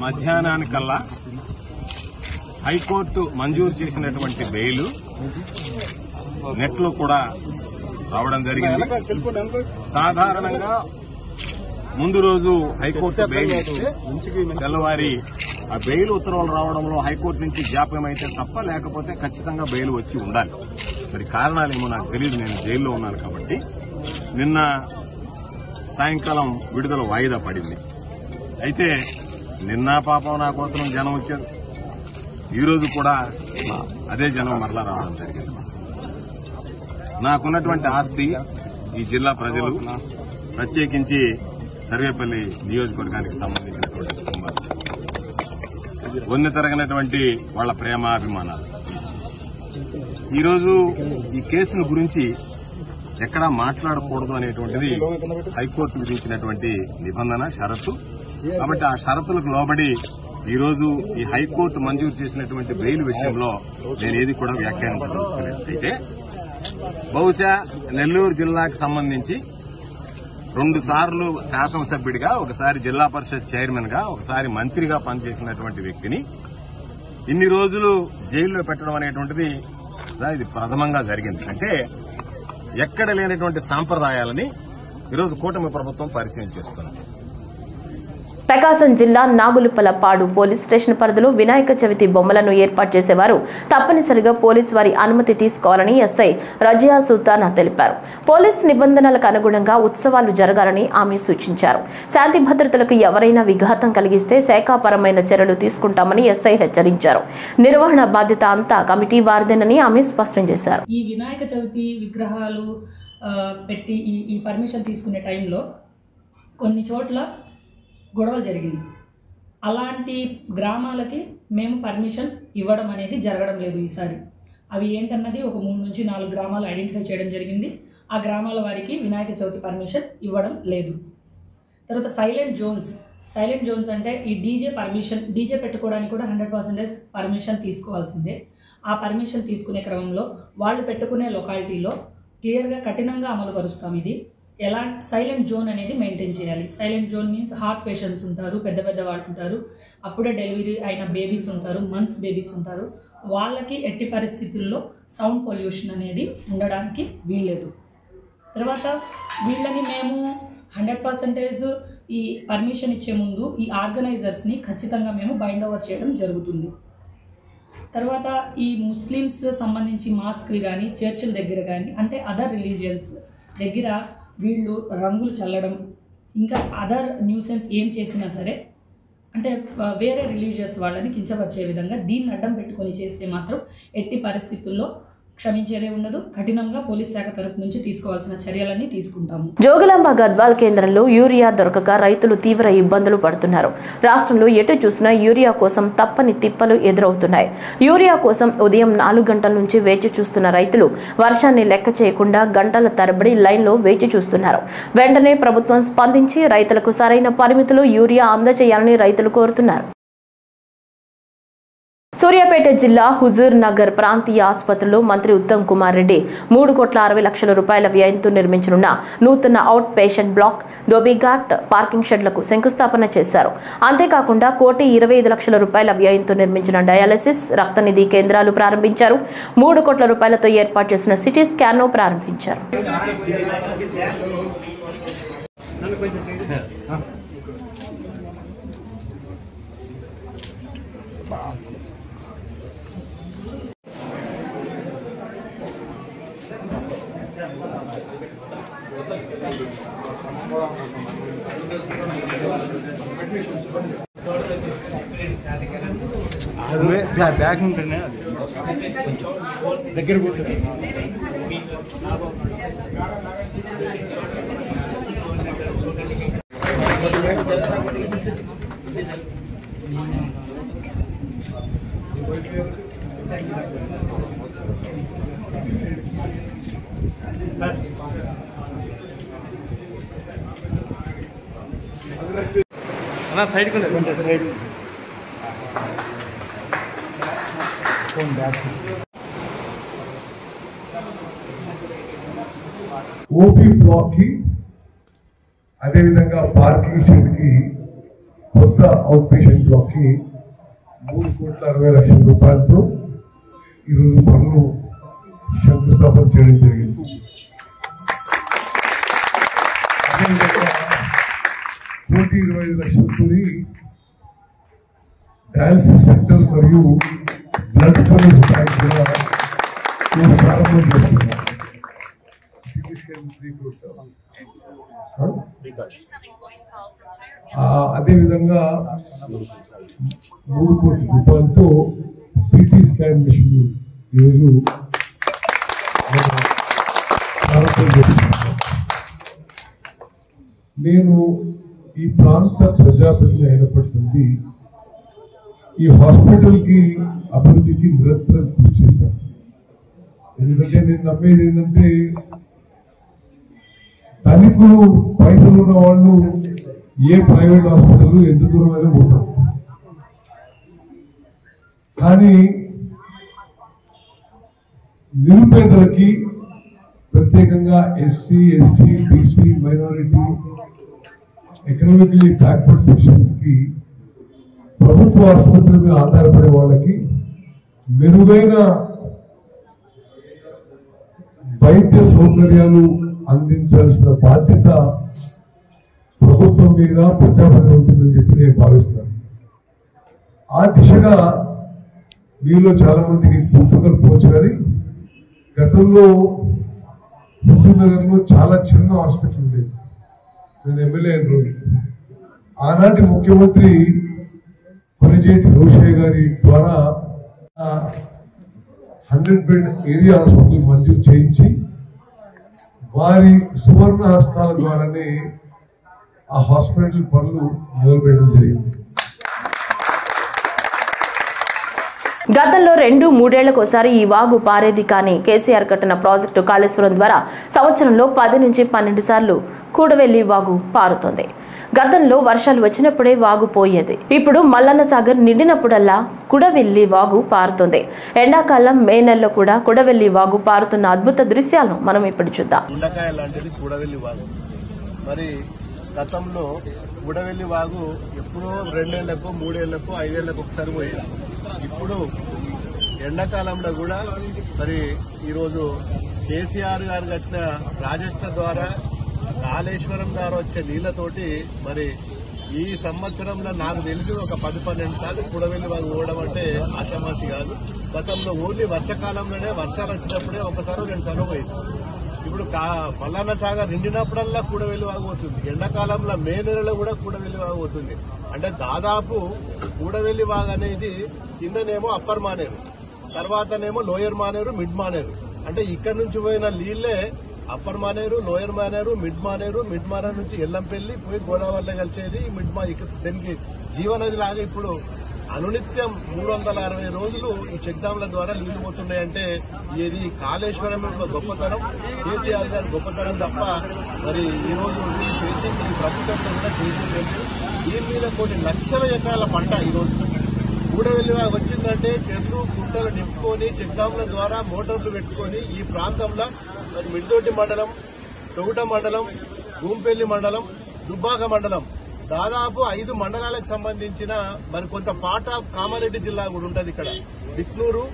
మధ్యాహ్నానికల్లా హైకోర్టు మంజూరు చేసినటువంటి బెయిల్ నెట్లో కూడా రావడం జరిగింది. సాధారణంగా ముందు రోజు హైకోర్టు బెయిల్ ఇస్తే తెల్లవారి ఆ బెయిల్ ఉత్తర్వులు రావడంలో హైకోర్టు నుంచి జాప్యం అయితే తప్ప లేకపోతే ఖచ్చితంగా బెయిల్ వచ్చి ఉండాలి. మరి కారణాలేమో నాకు తెలియదు, నేను జైల్లో ఉన్నాను కాబట్టి. నిన్న సాయంకాలం విడుదల వాయిదా పడింది. అయితే నిన్న పాపం నా కోసం జనం వచ్చారు. ఈరోజు కూడా అదే జనం మరలా రావడం జరిగింది. నాకున్నటువంటి ఆస్తి ఈ జిల్లా ప్రజలు, ప్రత్యేకించి సర్వేపల్లి నియోజకవర్గానికి సంబంధించినటువంటి కుటుంబాలు, వన్నె తరగనటువంటి వాళ్ళ ప్రేమాభిమానాలు. ఈరోజు ఈ కేసును గురించి ఎక్కడా మాట్లాడకూడదు అనేటువంటిది హైకోర్టు విధించినటువంటి నిబంధన, షరతు. కాబట్టి ఆ షరతులకు లోబడి ఈరోజు ఈ హైకోర్టు మంజూరు చేసినటువంటి బెయిల్ విషయంలో నేనేది కూడా వ్యాఖ్యానించదలుచుకోలేదు. అయితే బహుశా నెల్లూరు జిల్లాకు సంబంధించి 2 సార్లు శాసనసభ్యుడిగా, ఒకసారి జిల్లా పరిషత్ చైర్మన్ గా, ఒకసారి మంత్రిగా పనిచేసినటువంటి వ్యక్తిని ఇన్ని రోజులు జైల్లో పెట్టడం అనేటువంటిది ఇది ప్రథమంగా జరిగింది. అంటే ఎక్కడ లేనటువంటి సాంప్రదాయాలని ఈరోజు కూటమి ప్రభుత్వం పరిచయం చేస్తున్నారు. ప్రకాశం జిల్లా నాగులుపలపాడు పోలీస్ స్టేషన్ పరిధిలో వినాయక చవితి బొమ్మలను ఏర్పాటు చేసేవారు తప్పనిసరిగా పోలీసు వారి అనుమతి తీసుకోవాలని ఎస్ఐ రజియా సుల్తానా తెలిపారు. పోలీస్ నిబంధనలకు అనుగుణంగా ఉత్సవాలు జరగాలని ఆమె సూచించారు. శాంతి భద్రతలకు ఎవరైనా విఘాతం కలిగిస్తే శాఖాపరమైన చర్యలు తీసుకుంటామని ఎస్ఐ హెచ్చరించారు. నిర్వహణ బాధ్యత అంతా కమిటీ వారిదేనని ఆమె స్పష్టం చేశారు. ఈ వినాయక చవితి విగ్రహాలు పెట్టి ఈ పర్మిషన్ తీసుకునే టైంలో కొన్ని చోట్ల గొడవలు జరిగింది. అలాంటి గ్రామాలకి మేము పర్మిషన్ ఇవ్వడం అనేది జరగడం లేదు ఈసారి. అవి ఏంటన్నది ఒక 3 నుంచి 4 గ్రామాలు ఐడెంటిఫై చేయడం జరిగింది. ఆ గ్రామాల వారికి వినాయక చవితి పర్మిషన్ ఇవ్వడం లేదు. తర్వాత సైలెంట్ జోన్స్ అంటే ఈ డీజే పెట్టుకోవడానికి కూడా 100% పర్మిషన్ తీసుకోవాల్సిందే. ఆ పర్మిషన్ తీసుకునే క్రమంలో వాళ్ళు పెట్టుకునే లొకాలిటీలో క్లియర్గా కఠినంగా అమలు పరుస్తాం. ఇది ఎలా సైలెంట్ జోన్ అనేది మెయింటైన్ చేయాలి. Silent zone means heart patients ఉంటారు, పెద్ద వాళ్ళు ఉంటారు, అప్పుడే డెలివరీ అయిన బేబీస్ ఉంటారు, మంత్స్ బేబీస్ ఉంటారు. వాళ్ళకి ఎట్టి పరిస్థితుల్లో సౌండ్ పొల్యూషన్ అనేది ఉండడానికి వీల్లేదు. తర్వాత వీళ్ళని మేము 100% ఈ పర్మిషన్ ఇచ్చే ముందు ఈ ఆర్గనైజర్స్ని ఖచ్చితంగా మేము బైండ్ ఓవర్ చేయడం జరుగుతుంది. తర్వాత ఈ ముస్లిమ్స్ సంబంధించి మాస్కులు కానీ చర్చిల దగ్గర కానీ అంటే అదర్ రిలీజియన్స్ దగ్గర వీళ్ళు రంగులు చల్లడం ఇంకా అదర్ న్యూసెన్స్ ఏం చేసినా సరే అంటే వేరే రిలీజియస్ వాళ్ళని కించపరిచే విధంగా దీన్ని అడ్డం పెట్టుకొని చేస్తే మాత్రం ఎట్టి పరిస్థితుల్లో క్షమించేదే ఉండదు. కఠినంగా పోలీస్ శాఖ తరపు నుంచి తీసుకోవాల్సిన చర్యలన్నీ తీసుకుంటాము. జోగులాంబ గద్వాల్ కేంద్రంలో యూరియా దొరకక రైతులు తీవ్ర ఇబ్బందులు పడుతున్నారు. రాష్ట్రంలో ఎటు చూసినా యూరియా కోసం తప్పని తిప్పలు ఎదురవుతున్నాయి. యూరియా కోసం ఉదయం 4 గంటల నుంచి వేచి చూస్తున్న రైతులు వర్షాన్ని లెక్క చేయకుండా గంటల తరబడి లైన్లో వేచి చూస్తున్నారు. వెంటనే ప్రభుత్వం స్పందించి రైతులకు సరైన పరిమితిలో యూరియా అందజేయాలని రైతులు కోరుతున్నారు. సూర్యాపేట జిల్లా హుజూర్ నగర్ ప్రాంతీయ ఆసుపత్రిలో మంత్రి ఉత్తమ్ కుమార్ రెడ్డి 3,60,00,000 రూపాయల వ్యయంతో నిర్మించనున్న నూతన out patient black, Dhobi Ghat parking షెడ్లకు శంకుస్థాపన చేశారు. అంతేకాకుండా 1,25,00,000 రూపాయల వ్యయంతో నిర్మించిన డయాలసిస్, రక్తనిధి కేంద్రాలు ప్రారంభించారు. 3 కోట్ల రూపాయలతో ఏర్పాటు చేసిన సిటీ స్కాన్ను ప్రారంభించారు. బ్యాగ్ ఉంటుంది దగ్గర అన్న సైడ్ కొంచెం సైడ్ ఓపీ బ్లాక్ కి అదేవిధంగా పార్కింగ్ షెడ్ కి కొత్త అవుట్ పేషెంట్ బ్లాక్ కి 3,60,00,000 రూపాయలతో ఈరోజు పనులు శంకుస్థాపన చేయడం జరిగింది. అదేవిధంగా 1,25,00,000 డయాలసిస్ సెంటర్ మరియు బ్లడ్ స్టోరేజ్ బ్యాంక్ కూడా నేను ప్రారంభం చేస్తున్నాను. అదేవిధంగా 3 కోట్ల రూపాయలతో సిటీ స్కాన్ మిషన్ ఈరోజు ప్రారంభం చేస్తున్నాను. నేను ఈ ప్రాంత ప్రజాప్రతినిధి అయినప్పటి నుండి ఈ హాస్పిటల్కి అభివృద్ధికి నిరంతరం కృషి చేశాను. ఎందుకంటే నేను నమ్మేది ఏంటంటే ధనికులు పైసలు ఉన్న వాళ్ళు ఏ ప్రైవేట్ హాస్పిటల్ ఎంత దూరమైనా పోతారు. కానీ నిరుపేదలకి ప్రత్యేకంగా SC, ST, BC, minority, economically backward sections కి ప్రభుత్వ ఆసుపత్రుల మీద ఆధారపడే వాళ్ళకి మెరుగైన వైద్య సౌకర్యాలు అందించాల్సిన బాధ్యత ప్రభుత్వం మీద ప్రజాప్రతినిధి ఉంటుందని చెప్పి నేను భావిస్తాను. ఆ దిశగా మీలో చాలా మందికి గుర్తుకపోవచ్చు. కానీ గతంలో హుజూర్ నగర్ లో చాలా చిన్న హాస్పిటల్ ఉండేది. నేను ఎమ్మెల్యే అయిన రోజు ఆనాటి ముఖ్యమంత్రి కొనిజేటి రోషయ్య గారి ద్వారా 100 బెడ్ ఏరియా హాస్పిటల్ మంజూరు చేయించి వారి సువర్ణ హస్తాల ద్వారానే ఆ హాస్పిటల్ పనులు మొదలుపెట్టడం జరిగింది. గతంలో 2-3 ఏళ్లకోసారి ఈ వాగు పారేది కానీ కేసీఆర్ కట్టిన ప్రాజెక్టు కాళేశ్వరం ద్వారా సంవత్సరంలో 10 నుంచి 12 సార్లు కూడవెల్లి వాగు పారుతోంది. గతంలో వర్షాలు వచ్చినప్పుడే వాగు పోయేది. ఇప్పుడు మల్లన్న సాగర్ నిండినప్పుడల్లా కుడవెల్లి వాగు పారుతుంది. ఎండాకాలం మే నెలలో కూడా కుడవెల్లి వాగు పారుతున్న అద్భుత దృశ్యాలను మనం ఇప్పుడు చూద్దాం. ఉండకాయ లాంటిది కుడవెల్లి వాగు. మరి గతంలో కుడవెల్లి వాగు ఎప్పుడో 2 ఏళ్లకు 3 ఏళ్లకు 5 ఏళ్లకు ఒకసారి పోయేది. ఇప్పుడు ఎండాకాలంలో కూడా మరి ఈరోజు కేసీఆర్ గారు కట్టిన ప్రాజెక్టుల ద్వారా కాళేశ్వరం ద్వారా వచ్చే నీళ్లతోటి మరి ఈ సంవత్సరంలో నాకు తెలిసి ఒక 10-12 సార్లు కూడవెల్లి వాగు పోవడం అంటే ఆషామాషి కాదు. గతంలో ఓన్లీ వర్షాకాలంలోనే వర్షాలు వచ్చినప్పుడే ఒకసారి 2 సార్లు పోయింది. ఇప్పుడు మల్లన్న సాగర్ నిండినప్పుడల్లా కూడవెల్లి వాగు పోతుంది. ఎండాకాలంలో మే నెలలో కూడా కూడవెల్లి వాగు పోతుంది. అంటే దాదాపు కూడవెల్లి వాగు అనేది కిందనేమో అప్పర్ మానేరు, తర్వాతనేమో లోయర్ మానేరు, మిడ్ మానేరు. అంటే ఇక్కడ నుంచి పోయిన నీళ్లే upper Maneru, lower Maneru, mid Maneru నుంచి ఎల్లంపల్లి పోయి గోదావరిలో కలిసేది దీనికి జీవనది లాగా ఇప్పుడు అనునిత్యం 360 రోజులు ఈ చెక్ డ్యాంల ద్వారా నీళ్లు పోతున్నాయంటే ఇది కాళేశ్వరం యొక్క గొప్పతనం, కేసీఆర్ గారి గొప్పతనం తప్ప మరి ఈ రోజు చేసి ఈ ప్రభుత్వంలో కూడా చేసింది. దీని మీద కొన్ని లక్షల ఎకరాల పంట ఈ రోజు కూడవెల్లి వచ్చిందంటే చెట్లు గుంటలు నింపుకొని చెక్ డ్యాంల ద్వారా మోటార్లు పెట్టుకొని ఈ ప్రాంతంలో మరి మిడ్దొడ్డి మండలం, తొగుట మండలం, భూంపల్లి మండలం, దుబ్బాక మండలం దాదాపు 5 మండలాలకు సంబంధించిన మరి కొంత పార్ట్ ఆఫ్ కామారెడ్డి జిల్లా కూడా ఉంటుంది. ఇక్కడ బిక్నూరు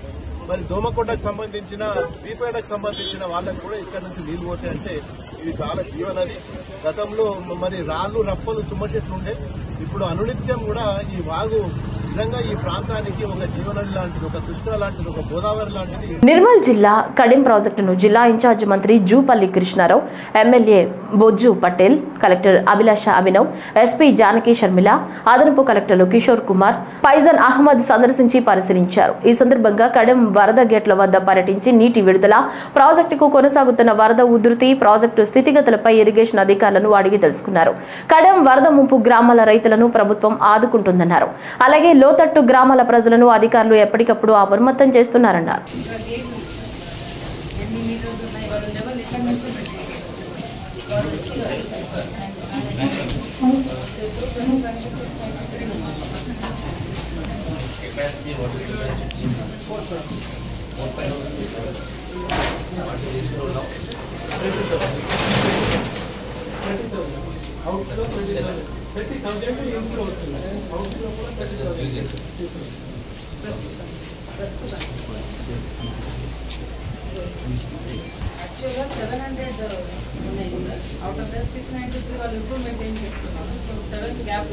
మరి దోమకొండకు సంబంధించిన బీపేటకు సంబంధించిన వాళ్ళకు కూడా ఇక్కడ నుంచి నీళ్లు పోతాయంటే ఇది చాలా జీవనది. గతంలో మరి రాళ్లు రప్పలు తుమ్మ చెట్లు ఉండే, ఇప్పుడు అనునిత్యం కూడా ఈ వాగు నిజంగా ఈ ప్రాంతానికి ఒక జీవనది లాంటిది, ఒక కృష్ణ లాంటిది, ఒక గోదావరి లాంటిది. నిర్మల్ జిల్లా కడెం ప్రాజెక్టును జిల్లా ఇన్ఛార్జ్ మంత్రి జూపల్లి కృష్ణారావు, ఎమ్మెల్యే బొజ్జు పటేల్, కలెక్టర్ అభిలాష అభినవ్, ఎస్పీ జానకి షర్మిల, అదనపు కలెక్టర్లు కిషోర్ కుమార్, ఫైజల్ అహ్మద్ సందర్శించి పరిశీలించారు. ఈ సందర్భంగా కడెం వరద గేట్ల వద్ద పర్యటించి నీటి విడుదల, ప్రాజెక్టుకు కొనసాగుతున్న వరద ఉధృతి, ప్రాజెక్టు స్థితిగతులపై ఇరిగేషన్ అధికారులను అడిగి తెలుసుకున్నారు. కడెం వరద ముంపు గ్రామాల రైతులను ప్రభుత్వం ఆదుకుంటుందన్నారు. అలాగే లోతట్టు గ్రామాల ప్రజలను అధికారులు ఎప్పటికప్పుడు అప్రమత్తం చేస్తున్నారన్నారు. Actually 700 ఉన్నాయి సార్. అవుట్ ఆఫ్ దట్ 693 వాళ్ళు ఇంప్రూవ్మెంట్ ఏం చేస్తున్నారు. So 7 gap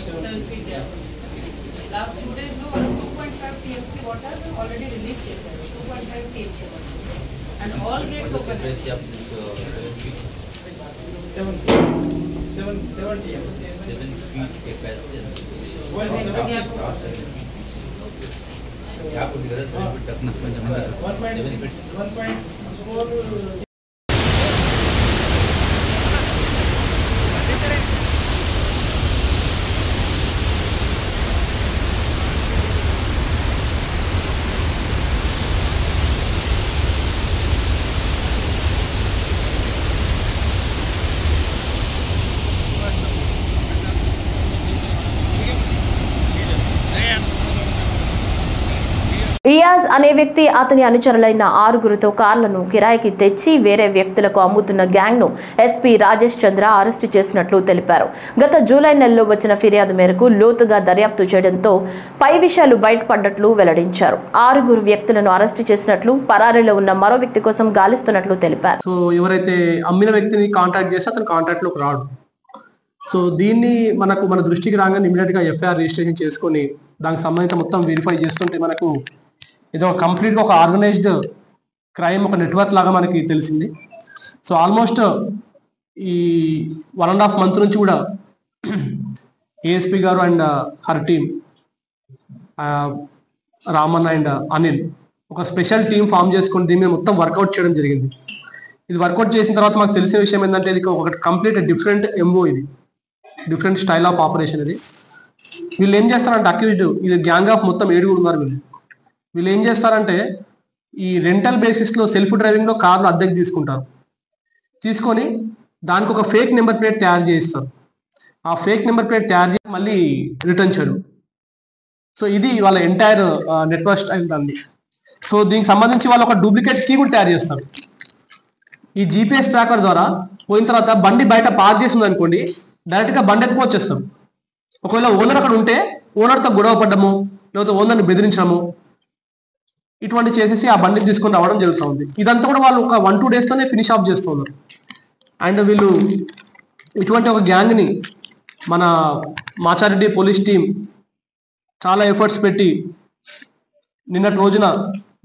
7 feet gap. Last 2 days లో వాళ్ళు 2.5 TMC వాటర్ ఆల్రెడీ రిలీజ్ చేశారు. 2.5 TMC water and all gates open. 7 feet capacity. Gap ఉంది కదా 7 feet తక్కువ కొంచెం 1.4 ఇయాజ్ అనే వ్యక్తి అతని అనుచరులైన 6గురితో కార్లను కిరాయికి తెచ్చి వేరే వ్యక్తులకు అమ్ముతున్న గ్యాంగ్ను ఎస్పీ రాజేష్ చంద్ర అరెస్టు చేసినట్లు తెలిపారు. గత జూలై నెలలో వచ్చిన ఫిర్యాదు మేరకు లోతుగా దర్యాప్తు చేయడంతో పై విషయాలు బయటపడ్డట్లు వెల్లడించారు. 6 వ్యక్తులను అరెస్టు చేసినట్లు, పరారీలో ఉన్న మరో వ్యక్తి కోసం గాలిస్తున్నట్లు తెలిపారు. సో ఎవరైతే అమ్మిన వ్యక్తిని కాంటాక్ట్ చేస్తే అతను కాంటాక్ట్ లోకి రాడు. సో దీన్ని మన దృష్టికి రాగానే ఇమీడియట్ గా ఎఫ్ఐఆర్ రిజిస్ట్రేషన్ చేసుకొని దానికి సంబంధించిన మొత్తం వెరిఫై చేస్తుంటే మనకు ఇది ఒక కంప్లీట్గా ఒక ఆర్గనైజ్డ్ క్రైమ్, ఒక నెట్వర్క్ లాగా మనకి తెలిసింది. సో ఆల్మోస్ట్ ఈ 1.5 month నుంచి కూడా ఏఎస్పీ గారు and her team, Raman and Anil ఒక స్పెషల్ టీం ఫామ్ చేసుకొని దీని మీద మొత్తం వర్కౌట్ చేయడం జరిగింది. ఇది వర్కౌట్ చేసిన తర్వాత మాకు తెలిసే విషయం ఏంటంటే ఇది ఒక కంప్లీట్ డిఫరెంట్ ఎంఓ, ఇది డిఫరెంట్ స్టైల్ ఆఫ్ ఆపరేషన్. ఇది వీళ్ళు ఏం చేస్తారంటే అక్యూజ్డ్, ఇది గ్యాంగ్ ఆఫ్ మొత్తం 7 ఉన్నారు. వీళ్ళు ఏం చేస్తారంటే ఈ రెంటల్ బేసిస్లో సెల్ఫ్ డ్రైవింగ్లో కార్లు అద్దెకి తీసుకుంటారు. తీసుకొని దానికి ఒక ఫేక్ నెంబర్ ప్లేట్ తయారు చేయిస్తారు. ఆ ఫేక్ నెంబర్ ప్లేట్ తయారు చేసి మళ్ళీ రిటర్న్ చేయడం. సో ఇది వాళ్ళ ఎంటైర్ నెట్వర్క్ స్టైల్ దాన్ని. సో దీనికి సంబంధించి వాళ్ళు ఒక డూప్లికేట్ కీ కూడా తయారు చేస్తారు. ఈ జీపీఎస్ ట్రాకర్ ద్వారా పోయిన తర్వాత బండి బయట పార్క్ చేసింది అనుకోండి, డైరెక్ట్గా బండి ఎత్తుకు వచ్చేస్తాం. ఒకవేళ ఓనర్ అక్కడ ఉంటే ఓనర్తో గొడవ పడ్డము, లేకపోతే ఓనర్ని బెదిరించడము, ఇటువంటి చేసేసి ఆ బండిని తీసుకొని రావడం జరుగుతూ ఉంది. ఇదంతా కూడా వాళ్ళు ఒక 1-2 days లోనే ఫినిష్ ఆఫ్ చేస్తున్నారు. అండ్ వీళ్ళు ఇటువంటి ఒక గ్యాంగ్ని మన మాచారెడ్డి పోలీస్ టీం చాలా ఎఫర్ట్స్ పెట్టి నిన్నటి రోజున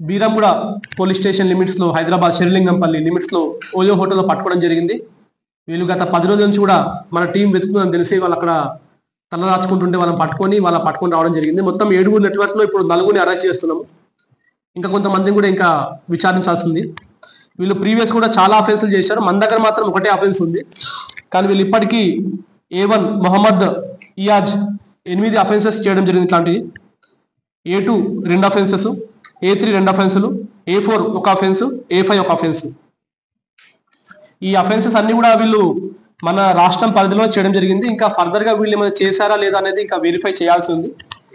బీరంగూడ పోలీస్ స్టేషన్ లిమిట్స్లో హైదరాబాద్ శరిలింగంపల్లి లిమిట్స్లో ఓయో హోటల్లో పట్టుకోవడం జరిగింది. వీళ్ళు గత 10 రోజుల నుంచి కూడా మన టీం వెతుకుతుందని తెలిసి వాళ్ళు అక్కడ తలదాచుకుంటుంటే వాళ్ళని పట్టుకొని రావడం జరిగింది. మొత్తం 7 నెట్వర్క్లో ఇప్పుడు 4 అరెస్ట్ చేస్తున్నాము. ఇంకా కొంతమందిని కూడా ఇంకా విచారించాల్సింది. వీళ్ళు ప్రీవియస్ కూడా చాలా అఫెన్సులు చేశారు. మన దగ్గర మాత్రం ఒకటే అఫెన్స్ ఉంది. కానీ వీళ్ళు ఇప్పటికీ A1 మొహమ్మద్ ఇయాజ్ 8 అఫెన్సెస్ చేయడం జరిగింది. ఇట్లాంటివి A2 2 offences, A3 2 అఫెన్సులు, A4 1 offence, A5 1 offence. ఈ అఫెన్సెస్ అన్ని కూడా వీళ్ళు మన రాష్ట్రం పరిధిలో చేయడం జరిగింది. ఇంకా ఫర్దర్ గా వీళ్ళు ఏమైనా చేశారా లేదా అనేది ఇంకా వెరిఫై చేయాల్సి ఉంది.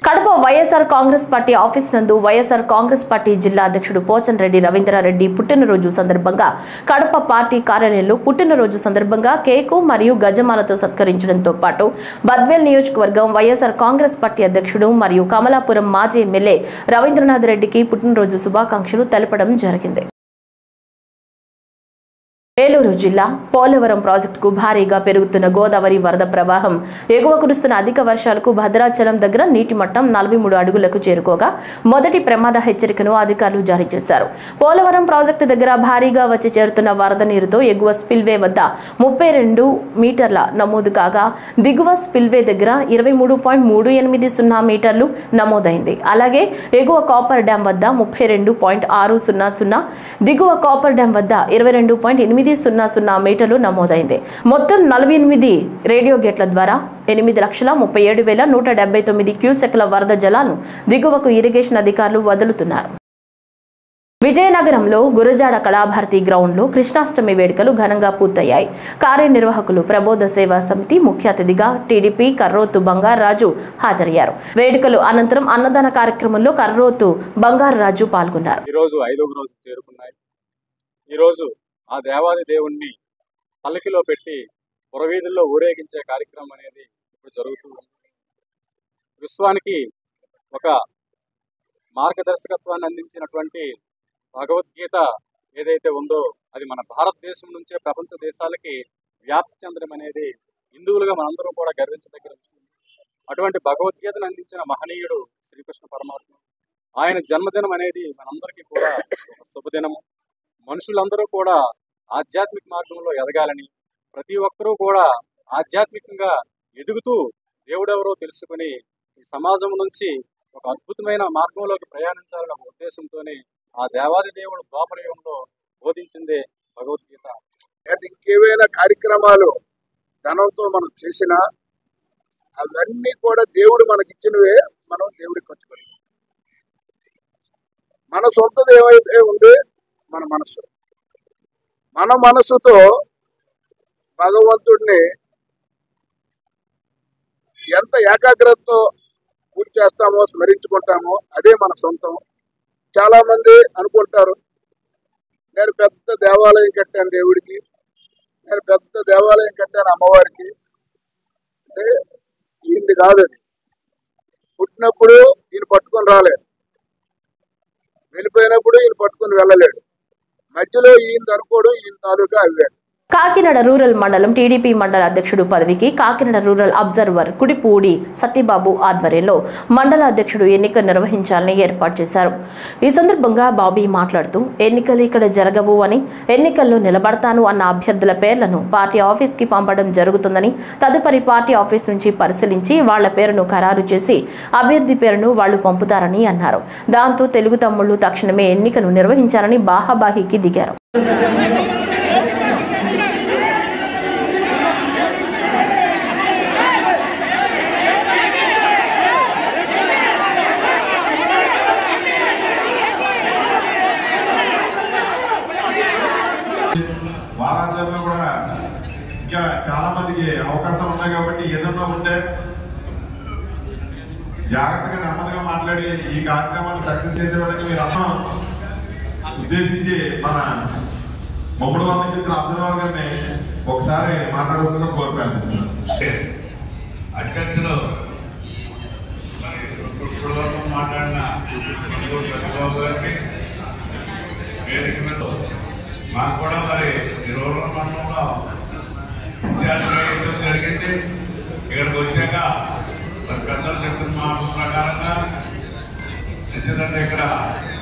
కడప వైఎస్ఆర్ కాంగ్రెస్ పార్టీ ఆఫీస్ నందు వైఎస్ఆర్ కాంగ్రెస్ పార్టీ జిల్లా అధ్యక్షుడు పోచంరెడ్డి రవీంద్రారెడ్డి పుట్టినరోజు సందర్భంగా కడప పార్టీ కార్యాలయంలో పుట్టినరోజు సందర్భంగా కేకు మరియు గజమాలతో సత్కరించడంతో పాటు బద్వేల్ నియోజకవర్గం వైఎస్ఆర్ కాంగ్రెస్ పార్టీ అధ్యక్షుడు మరియు కమలాపురం మాజీ ఎమ్మెల్యే రవీంద్రనాథ్ రెడ్డికి పుట్టినరోజు శుభాకాంక్షలు తెలపడం జరిగింది. ఏలూరు జిల్లా పోలవరం ప్రాజెక్టుకు భారీగా పెరుగుతున్న గోదావరి వరద ప్రవాహం ఎగువ కురుస్తున్న అధిక వర్షాలకు భద్రాచలం దగ్గర నీటి మట్టం 43 అడుగులకు చేరుకోగా మొదటి ప్రమాద హెచ్చరికను అధికారులు జారీ చేశారు. పోలవరం ప్రాజెక్టు దగ్గర భారీగా వచ్చి చేరుతున్న వరద నీరుతో ఎగువ స్పిల్వే వద్ద 32 మీటర్ల నమోదు కాగా దిగువ స్పిల్వే దగ్గర 23.380 మీటర్లు నమోదైంది. అలాగే ఎగువ కాపర్ డ్యాం వద్ద 32.600, దిగువ కాపర్ డ్యాం వద్ద 22.800 మీటర్లు నమోదైంది. మొత్తం 48 రేడియో గేట్ల ద్వారా 8,37,179 క్యూసెక్ల వరద జలాలను దిగువకు ఇరిగేషన్ అధికారులు వదులుతున్నారు. విజయనగరంలో గురజాడ కళాభారతి గ్రౌండ్లో కృష్ణాష్టమి వేడుకలు ఘనంగా పూర్తయ్యాయి. కార్యనిర్వాహకులు ప్రబోధ సేవా సమితి ముఖ్య అతిథిగా టీడీపీ కర్రోతు బంగారరాజు హాజరయ్యారు. వేడుకలు అనంతరం అన్నదాన కార్యక్రమంలో కర్రోతు బంగారరాజు పాల్గొన్నారు. ఈరోజు 5వ రోజు చేరుకున్నాయి. ఈరోజు ఆ దేవాది దేవుణ్ణి పల్లకిలో పెట్టి పురవీధుల్లో ఊరేగించే కార్యక్రమం అనేది ఇప్పుడు జరుగుతూ ఉంది. విశ్వానికి ఒక మార్గదర్శకత్వాన్ని అందించినటువంటి భగవద్గీత ఏదైతే ఉందో అది మన భారతదేశం నుంచే ప్రపంచ దేశాలకి వ్యాప్తి చెందడం అనేది హిందువులుగా మనందరం కూడా గర్వించదగిన విషయం. అటువంటి భగవద్గీతను అందించిన మహనీయుడు శ్రీకృష్ణ పరమాత్మ. ఆయన జన్మదినం అనేది మనందరికీ కూడా ఒక శుభదినము. మనుషులందరూ కూడా ఆధ్యాత్మిక మార్గంలో ఎదగాలని, ప్రతి ఒక్కరూ కూడా ఆధ్యాత్మికంగా ఎదుగుతూ దేవుడెవరో తెలుసుకుని ఈ సమాజం నుంచి ఒక అద్భుతమైన మార్గంలోకి ప్రయాణించాలనే ఉద్దేశంతోనే ఆ దేవాది దేవుడు ద్వాపరయుగంలో బోధించిందే భగవద్గీత. ఇంకేవైనా కార్యక్రమాలు ధనంతో మనం చేసినా అవన్నీ కూడా దేవుడు మనకిచ్చినవే, మనం దేవుడికి ఖర్చు పెడతాం. మన సొంతది ఏమైతే ఉండే మన మనసుతో భగవంతుడిని ఎంత ఏకాగ్రతతో పూజ చేస్తామో, స్మరించుకుంటామో అదే మన సొంతం. చాలా మంది అనుకుంటారు, నేను పెద్ద దేవాలయం కట్టాను దేవుడికి, నేను పెద్ద దేవాలయం కట్టాను అమ్మవారికి. అంటే ఈయనది కాదు. పుట్టినప్పుడు ఈయన పట్టుకొని రాలేడు, వెళ్ళిపోయినప్పుడు ఈయన పట్టుకొని వెళ్ళలేడు. మధ్యలో ఈయన అనుకోడు, ఈయన తాలూకా అవే. కాకినాడ రూరల్ మండలం టీడీపీ మండల అధ్యక్షుడు పదవికి కాకినాడ రూరల్ అబ్జర్వర్ కుడిపూడి సత్యబాబు ఆధ్వర్యంలో మండల అధ్యక్షుడు ఎన్నిక నిర్వహించాలని ఏర్పాటు చేశారు. ఈ సందర్భంగా బాబీ మాట్లాడుతూ ఎన్నికలు ఇక్కడ జరగవు అని, ఎన్నికల్లో నిలబడతాను అన్న అభ్యర్థుల పేర్లను పార్టీ ఆఫీస్కి పంపడం జరుగుతుందని, తదుపరి పార్టీ ఆఫీస్ నుంచి పరిశీలించి వాళ్ల పేరును ఖరారు చేసి అభ్యర్థి పేరును వాళ్లు పంపుతారని అన్నారు. దాంతో తెలుగు తమ్ముళ్లు తక్షణమే ఎన్నికను నిర్వహించాలని బాహాబాహీకి దిగారు. వారాంతంలో కూడా ఇంకా చాలా మందికి అవకాశం ఉన్నాయి కాబట్టి ఏదన్నా ఉంటే జాగ్రత్తగా నెమ్మదిగా మాట్లాడి ఈ కార్యక్రమాన్ని సక్సెస్ చేసే విధంగా మీరు అందరం ఉద్దేశించి మన మమ్మడి వాళ్ళ నుంచి అబ్జర్వర్ గారిని ఒకసారి మాట్లాడుతున్నా కోరుతాను. అధ్యక్షులు ఇప్పుడు వరకు మాట్లాడిన చంద్రబాబు గారికి వేదిక మీద మాకు కూడా మరి ఈ రూరల్ మండలంలో జరిగింది. ఇక్కడికి వచ్చాక మరి పెద్దలు చెప్పిన మాట ప్రకారంగా ఎందుకంటే ఇక్కడ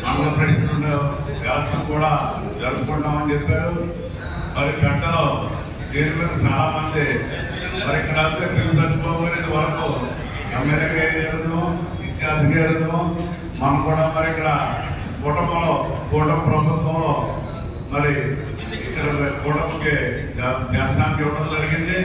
ఆంధ్రప్రదేశ్ వ్యవస్థ కూడా జరుపుకుంటామని చెప్పారు. మరి పెద్దలు దీని మీద చాలా మంది మరి ఇక్కడ చనిపోబోయేది వరకు ఎమ్మెల్యేగా చేయడము ఇత్యాదిగా చేయడము మనం కూడా మరి ఇక్కడ కూటమి ప్రభుత్వంలో మరి ఇక్కడ కూటమికి దర్శనానికి ఇవ్వడం జరిగింది.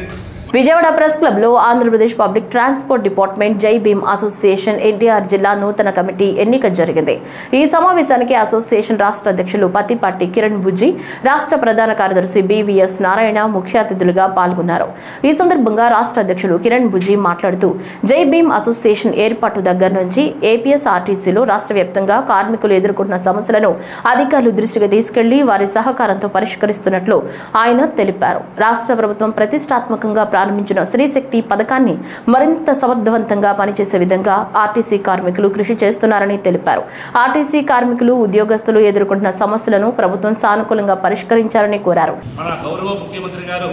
విజయవాడ ప్రెస్ క్లబ్ లో ఆంధ్రప్రదేశ్ పబ్లిక్ ట్రాన్స్పోర్ట్ డిపార్ట్మెంట్ జై భీమ్ అసోసియేషన్ ఎన్టీఆర్ జిల్లా నూతన కమిటీ ఎన్నిక జరిగింది. ఈ సమావేశానికి అసోసియేషన్ రాష్ట్ర అధ్యక్షులు పత్తిపాటి కిరణ్ బుజ్జి, రాష్ట్ర ప్రధాన కార్యదర్శి బివిఎస్ నారాయణ ముఖ్య అతిథులుగా పాల్గొన్నారు. ఈ సందర్భంగా రాష్ట్ర అధ్యక్షులు కిరణ్ బుజ్జి మాట్లాడుతూ జై భీమ్ అసోసియేషన్ ఏర్పాటు దగ్గర నుంచి ఏపీఎస్ఆర్టీసీలో రాష్ట్ర వ్యాప్తంగా కార్మికులు ఎదుర్కొంటున్న సమస్యలను అధికారులు దృష్టికి తీసుకెళ్లి వారి సహకారంతో పరిష్కరిస్తున్నట్లు ఆయన తెలిపారు. రాష్ట్ర ప్రభుత్వం ప్రతిష్టాత్మకంగా ప్రారంభించిన శ్రీశక్తి పథకాన్ని మరింత సమర్థవంతంగా పనిచేసే విధంగా ఆర్టీసీ కార్మికులు కృషి చేస్తున్నారని తెలిపారు. ఆర్టీసీ కార్మికులు ఉద్యోగస్తులు ఎదుర్కొంటున్న సమస్యలను ప్రభుత్వం సానుకూలంగా పరిష్కరించాలని కోరారు. మన గౌరవ ముఖ్యమంత్రి గారు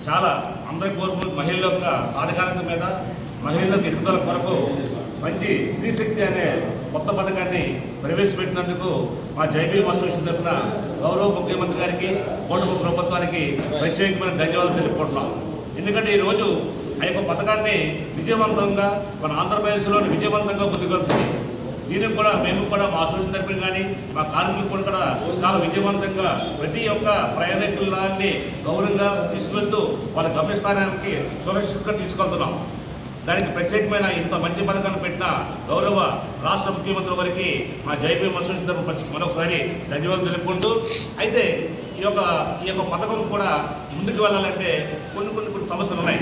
చాలా అందరి కోరుకు మహిళల యొక్క సాధికారత మీద మహిళలకు ఎదుగుదల కొరకు మంచి శ్రీశక్తి అనే కొత్త పథకాన్ని ప్రవేశపెట్టినందుకు మా జై భీమ్ అసోసియేషన్ తరఫున గౌరవ ముఖ్యమంత్రి గారికి కూటమి ప్రభుత్వానికి ప్రత్యేకమైన ధన్యవాదాలు తెలుపుకుంటున్నాం. ఎందుకంటే ఈరోజు ఆ యొక్క పథకాన్ని విజయవంతంగా మన ఆంధ్రప్రదేశ్లోని విజయవంతంగా ముందుకెళ్తుంది. దీనికి కూడా మేము కూడా మా అసోసియేషన్ తరఫున కానీ మా కార్మికులు కూడా చాలా విజయవంతంగా ప్రతి ఒక్క ప్రయాణికులని గౌరవంగా తీసుకెళ్తూ వాళ్ళ గమ్యస్థానానికి సురక్షితంగా తీసుకెళ్తున్నాం. దానికి ప్రత్యేకమైన ఇంత మంచి పథకాన్ని పెట్టిన గౌరవ రాష్ట్ర ముఖ్యమంత్రి వారికి మా జై భీమ్ అసోసియేషన్ తరఫున మరొకసారి ధన్యవాదాలు తెలుపుకుంటూ, అయితే ఈ యొక్క పథకం కూడా ముందుకు వెళ్ళాలంటే కొన్ని సమస్యలు ఉన్నాయి.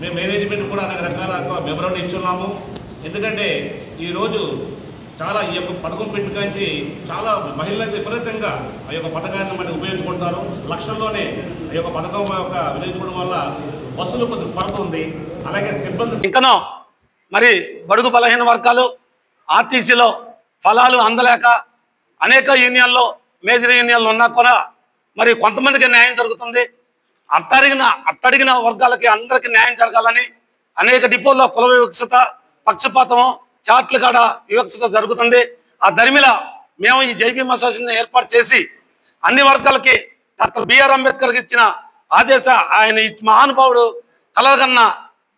మేము మేనేజ్మెంట్ కూడా అనేక రకాల మెమరాండం ఇస్తున్నాము. ఎందుకంటే ఈరోజు చాలా ఈ యొక్క పథకం పెట్టుకాంచి చాలా మహిళలకు విపరీతంగా ఆ యొక్క పథకాన్ని మనకి ఉపయోగించుకుంటారు. లక్షల్లోనే ఈ యొక్క పథకం యొక్క వినియోగించుకోవడం వల్ల బస్సులు కొద్ది కొరత ఉంది. అలాగే సిబ్బంది ఇంకనో మరి బడుగు బలహీన వర్గాలు ఆర్టీసీలో ఫలాలు అందలేక అనేక యూనియన్లు మేజర్ యూనియన్లు ఉన్నా కూడా మరి కొంతమందికి న్యాయం జరుగుతుంది. అట్టడిగిన వర్గాలకి అందరికీ న్యాయం జరగాలని అనేక డిపోల్లో కుల వివక్షత, పక్షపాతము, చాట్ల కాడ వివక్షత జరుగుతుంది. ఆ దరిమిల మేము ఈ జై భీమ్ అసోసియేషన్ ఏర్పాటు చేసి అన్ని వర్గాలకి డాక్టర్ బిఆర్ అంబేద్కర్కి ఇచ్చిన ఆదేశ ఆయన మహానుభావుడు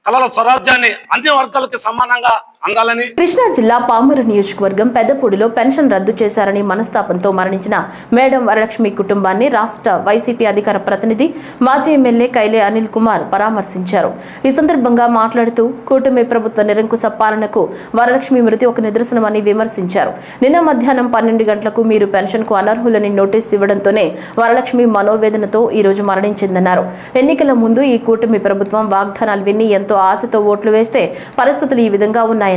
కళల స్వరాజ్యాన్ని అన్ని వర్గాలకి సమానంగా అందాలని. కృష్ణా జిల్లా పామూరు నియోజకవర్గం పెద్దపూడిలో పెన్షన్ రద్దు చేశారని మనస్తాపంతో మరణించిన మేడం వరలక్ష్మి కుటుంబాన్ని రాష్ట్ర వైసీపీ అధికార ప్రతినిధి మాజీ ఎమ్మెల్యే కైలే అనిల్ కుమార్ పరామర్శించారు. ఈ సందర్భంగా మాట్లాడుతూ కూటమి ప్రభుత్వ నిరంకుశ పాలనకు వరలక్ష్మి మృతి ఒక నిదర్శనమని విమర్శించారు. నిన్న మధ్యాహ్నం 12 గంటలకు మీరు పెన్షన్కు అనర్హులని నోటీస్ ఇవ్వడంతోనే వరలక్ష్మి మనోవేదనతో ఈ రోజు మరణించిందన్నారు. ఎన్నికల ముందు ఈ కూటమి ప్రభుత్వం వాగ్దానాలు విని ఎంతో ఆశతో ఓట్లు వేస్తే పరిస్థితులు ఈ విధంగా ఉన్నాయన్నారు.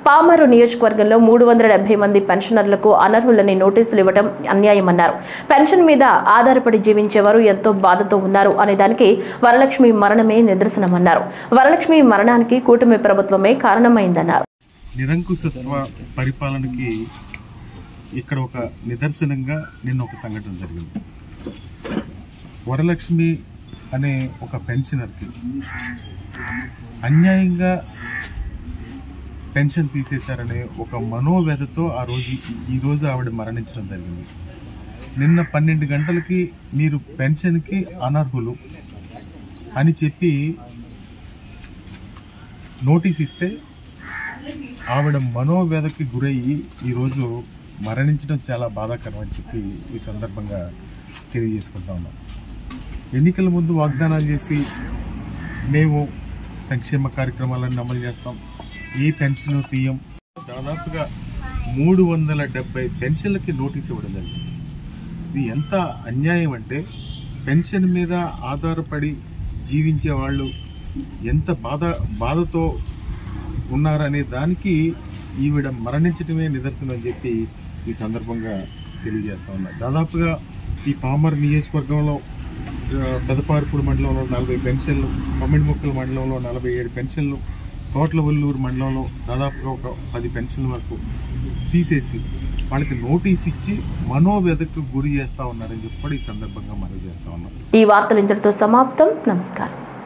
పామరు నియోజకవర్గంలో 370 మంది పెన్షనర్లకు అనర్హులని నోటీసులు ఇవ్వడం అన్యాయమన్నారు. పెన్షన్ మీద ఆధారపడి జీవించేవారు ఎంతో బాధతో ఉన్నారు అనే దానికి వరలక్ష్మి మరణమే నిదర్శనమన్నారు. వరలక్ష్మి మరణానికి కూటమి ప్రభుత్వమే కారణమైందన్నారు. నిరంకుశత్వ పరిపాలనకి ఇక్కడ ఒక నిదర్శనంగా నిన్న ఒక సంఘటన జరిగింది. వరలక్ష్మి అనే ఒక పెన్షనర్కి అన్యాయంగా పెన్షన్ తీసేశారనే ఒక మనోవ్యధతో ఈరోజు ఆవిడ మరణించడం జరిగింది. నిన్న 12 గంటలకి మీరు పెన్షన్కి అనర్హులు అని చెప్పి నోటీస్ ఇస్తే ఆవిడ మనోవ్యధకి గురయ్యి ఈరోజు మరణించడం చాలా బాధాకరం అని చెప్పి ఈ సందర్భంగా తెలియజేసుకుంటా ఉన్నాం. ఎన్నికల ముందు వాగ్దానాలు చేసి మేము సంక్షేమ కార్యక్రమాలను అమలు చేస్తాం, ఏ పెన్షన్ తీయం, దాదాపుగా 370 పెన్షన్లకి నోటీస్ ఇవ్వడం జరిగింది. ఇది ఎంత అన్యాయం అంటే పెన్షన్ మీద ఆధారపడి జీవించే వాళ్ళు ఎంత బాధతో ఉన్నారనే దానికి ఈవిడ మరణించడమే నిదర్శనం అని చెప్పి ఈ సందర్భంగా తెలియజేస్తా ఉన్నా. దాదాపుగా ఈ పామర్ నియోజకవర్గంలో పెదపారుపూడి మండలంలో 40 పెన్షన్లు, పమ్మిడిముక్కల మండలంలో 47 పెన్షన్లు, తోట్లవల్లూరు మండలంలో దాదాపుగా ఒక 10 పెన్షన్ల వరకు తీసేసి వాళ్ళకి నోటీస్ ఇచ్చి మనోవ్యధకు గురి చేస్తా ఉన్నారని చెప్పి ఈ సందర్భంగా మనవి చేస్తా ఉన్నాం. ఈ వార్తలు ఇంతటితో సమాప్తం. నమస్కారం.